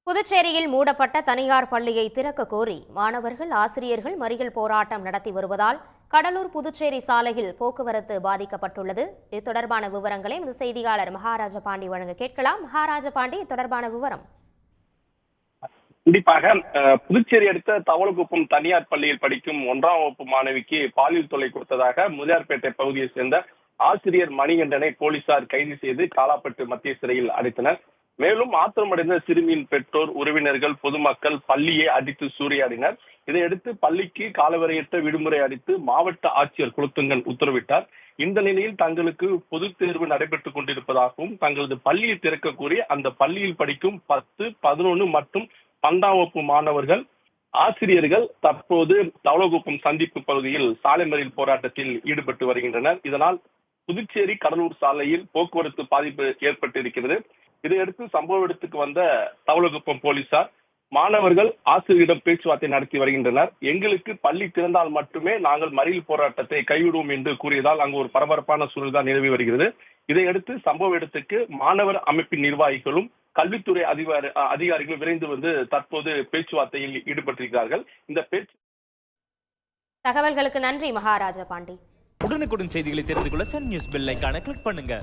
புதுச்சேரியில் மூடப்பட்ட தனியார் பள்ளியை திறக்க கோரி மாணவர்கள் ஆசிரியர்கள் மறியல் போராட்டம் நடத்தி வருவதால் கடலூர் புதுச்சேரி சாலையில் போக்குவரத்து பாதிக்கப்பட்டுள்ளது. இது தொடர்பான விவரங்களை இந்த செய்தியாளர் மகாராஜ பாண்டி வழங்க கேட்கலாம். மகாராஜ பாண்டி, தொடர்பான விவரம். கண்டிப்பாக புதுச்சேரி அடுத்த தவளகுப்பம் தனியார் பள்ளியில் படிக்கும் 1ஆம் வகுப்பு மாணவிக்கு பாலியல் தொல்லை கொடுத்ததாக முதலியார்பேட்டை பகுதியை சேர்ந்த ஆசிரியர் மணிகண்டனை போலீசார் கைது செய்து காலாப்பட்டு மத்திய சிறையில் அடைத்தனர். மேலும் ஆத்திரமடைந்த சிறுமியின் பெற்றோர், உறவினர்கள், பொதுமக்கள் பள்ளியை அடித்து சூறையாடினர். இதையடுத்து பள்ளிக்கு காலவரையற்ற விடுமுறை அளித்து மாவட்ட ஆட்சியர் குலத்துங்கன் உத்தரவிட்டார். இந்த நிலையில் தங்களுக்கு பொதுத் தேர்வு நடைபெற்றுக் கொண்டிருப்பதாகவும் தங்களது பள்ளியை திறக்க கூறி அந்த பள்ளியில் படிக்கும் 10, 11 மற்றும் 12ஆம் வகுப்பு மாணவர்கள், ஆசிரியர்கள் தற்போது தவளகுப்பம் சந்திப்பு பகுதியில் சாலை மறியல் போராட்டத்தில் ஈடுபட்டு வருகின்றனர். இதனால் புதுச்சேரி கடலூர் சாலையில் போக்குவரத்து பாதிப்பு ஏற்பட்டிருக்கிறது. இதையடுத்து சம்பவ இடத்துக்கு வந்த தவளகுப்பம் போலீசார் மாணவர்கள் ஆசிரியரிடம் பேச்சுவார்த்தை நடத்தி வருகின்றனர். எங்களுக்கு பள்ளி திறந்தால் மட்டுமே நாங்கள் மறியல் போராட்டத்தை கைவிடுவோம் என்று கூறியதால் அங்கு ஒரு பரபரப்பான சூழல் தான் நிலவி வருகிறது. இதையடுத்து சம்பவ இடத்துக்கு மாணவர் அமைப்பின் நிர்வாகிகளும் கல்வித்துறை அதிகாரிகளும் விரைந்து வந்து தற்போது பேச்சுவார்த்தையில் ஈடுபட்டிருக்கிறார்கள். இந்த தகவல்களுக்கு நன்றி மகாராஜா பாண்டி. உடனுக்குடன் செய்திகளை தெரிந்து கொள்ள சன் நியூஸ் பெல் ஐகானை கிளிக் பண்ணுங்க.